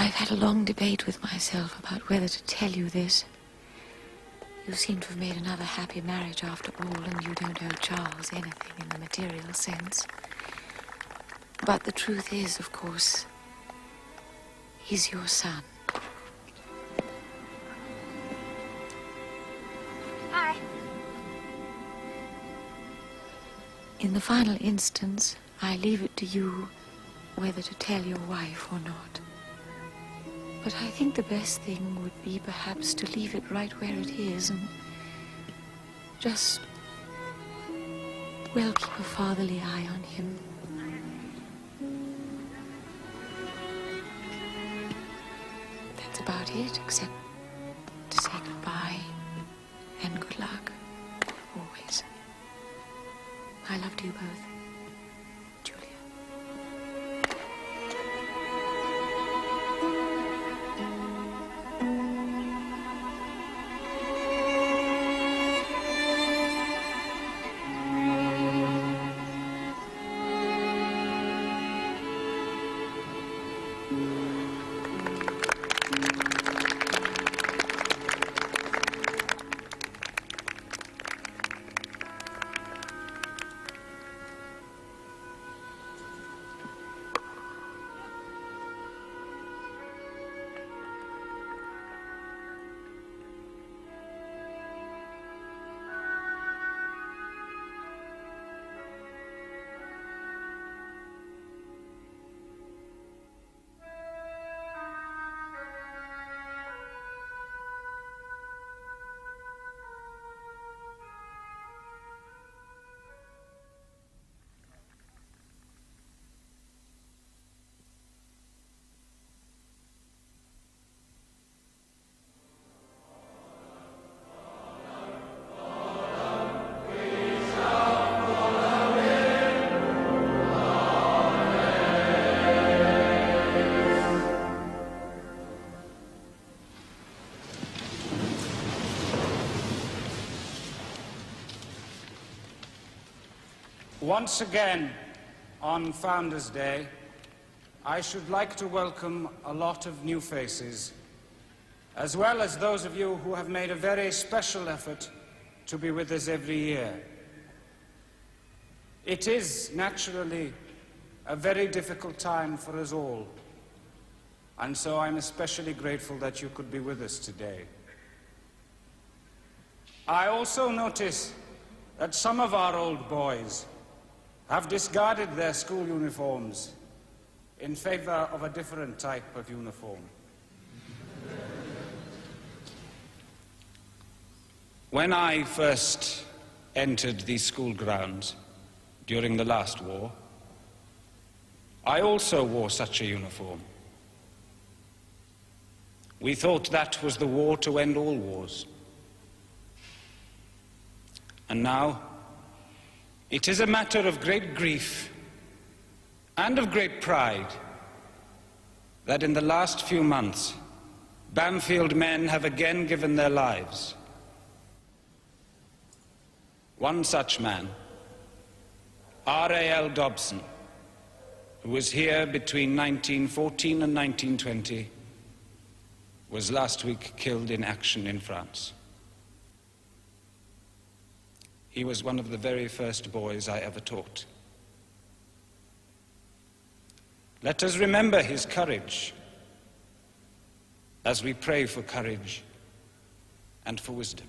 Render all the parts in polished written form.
I've had a long debate with myself about whether to tell you this. You seem to have made another happy marriage after all, and you don't owe Charles anything in the material sense. But the truth is, of course, he's your son. Hi. In the final instance, I leave it to you whether to tell your wife or not. But I think the best thing would be perhaps to leave it right where it is and just, well, keep a fatherly eye on him. That's about it, except to say goodbye and good luck, always. I love you both. Once again, on Founders' Day, I should like to welcome a lot of new faces, as well as those of you who have made a very special effort to be with us every year. It is, naturally, a very difficult time for us all, and so I'm especially grateful that you could be with us today. I also notice that some of our old boys have discarded their school uniforms in favor of a different type of uniform. When I first entered these school grounds during the last war, I also wore such a uniform. We thought that was the war to end all wars. And now, it is a matter of great grief and of great pride that in the last few months, Bamfield men have again given their lives. One such man, R.A.L. Dobson, who was here between 1914 and 1920, was last week killed in action in France. He was one of the very first boys I ever taught. Let us remember his courage as we pray for courage and for wisdom.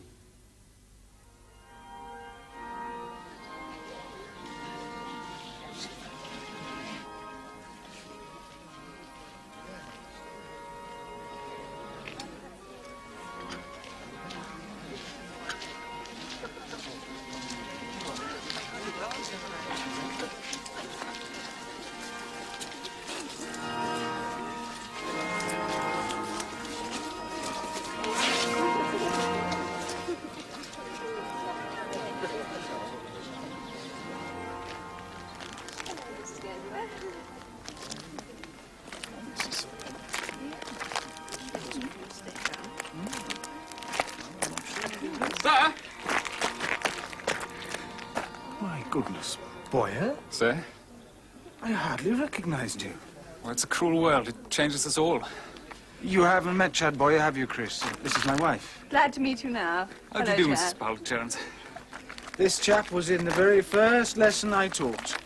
Sir? My goodness, Boyer? Sir? I hardly recognized you. Well, it's a cruel world. It changes us all. You haven't met Chad Boyer, have you, Chris? This is my wife. Glad to meet you now. How do you do, Mrs. Powell-Jones? This chap was in the very first lesson I taught.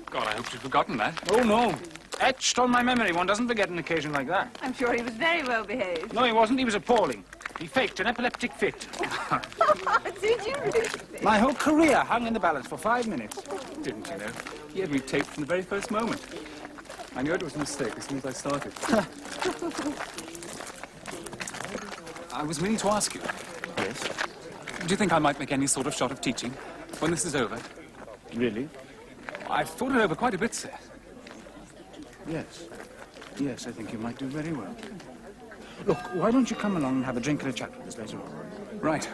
God, I hope you've forgotten that. Oh, no. Etched on my memory. One doesn't forget an occasion like that. I'm sure he was very well behaved. No, he wasn't. He was appalling. He faked an epileptic fit. Did you really? My whole career hung in the balance for 5 minutes. Didn't you know? He had me taped from the very first moment. I knew it was a mistake as soon as I started. I was meaning to ask you. Yes? Do you think I might make any sort of shot of teaching when this is over? Really? I've thought it over quite a bit, sir. Yes. Yes, I think you might do very well. Look, why don't you come along and have a drink and a chat with us later on? Right.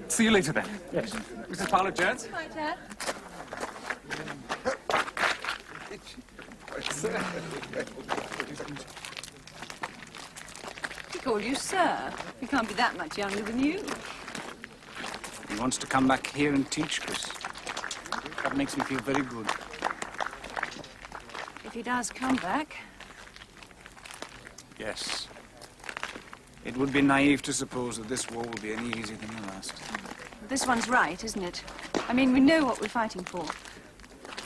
See you later, then. Yes. Mrs. Powell-Jones? Hi, Chad. He called you sir. He can't be that much younger than you. He wants to come back here and teach, Chris. That makes me feel very good. If he does come back. Yes. It would be naive to suppose that this war will be any easier than the last. This one's right, isn't it? I mean, we know what we're fighting for.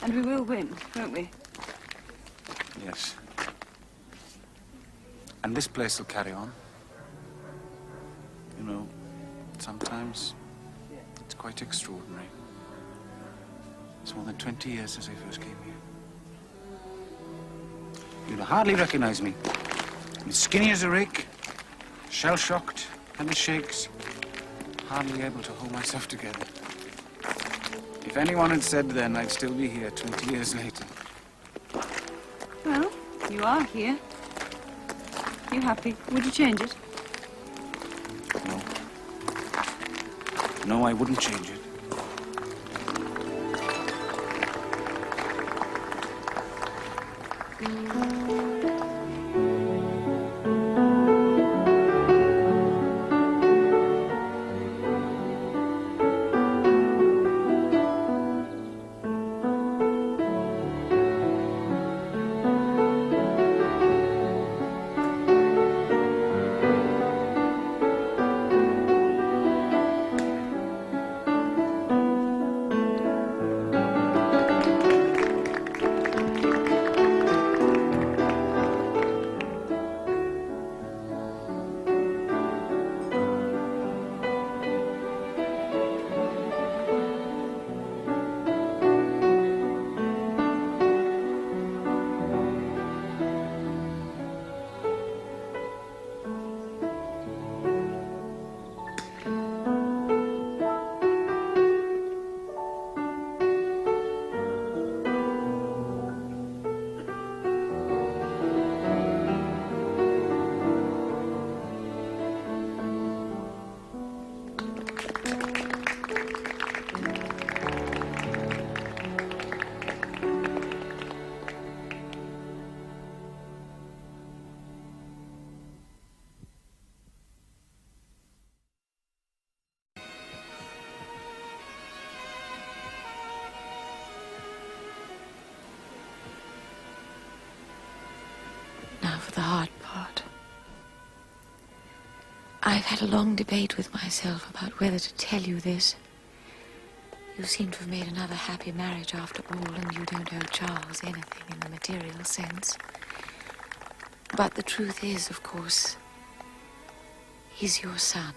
And we will win, won't we? Yes. And this place will carry on. You know, sometimes it's quite extraordinary. It's more than 20 years since I first came here. You'd hardly recognize me. I'm skinny as a rake, shell-shocked, and the shakes, hardly able to hold myself together. If anyone had said then I'd still be here 20 years later. Well, you are here. You happy? Would you change it? No. No, I wouldn't change it. Now for the hard part. I've had a long debate with myself about whether to tell you this. You seem to have made another happy marriage after all, and you don't owe Charles anything in the material sense. But the truth is, of course, he's your son.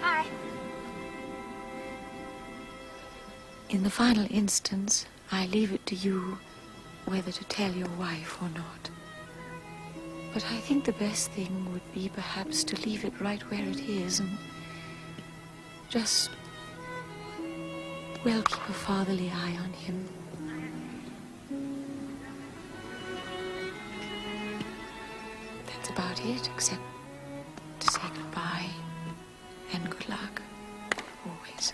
Hi. In the final instance, I leave it to you whether to tell your wife or not. But I think the best thing would be perhaps to leave it right where it is and just, well, keep a fatherly eye on him. That's about it, except to say goodbye and good luck, always.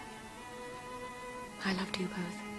I loved you both.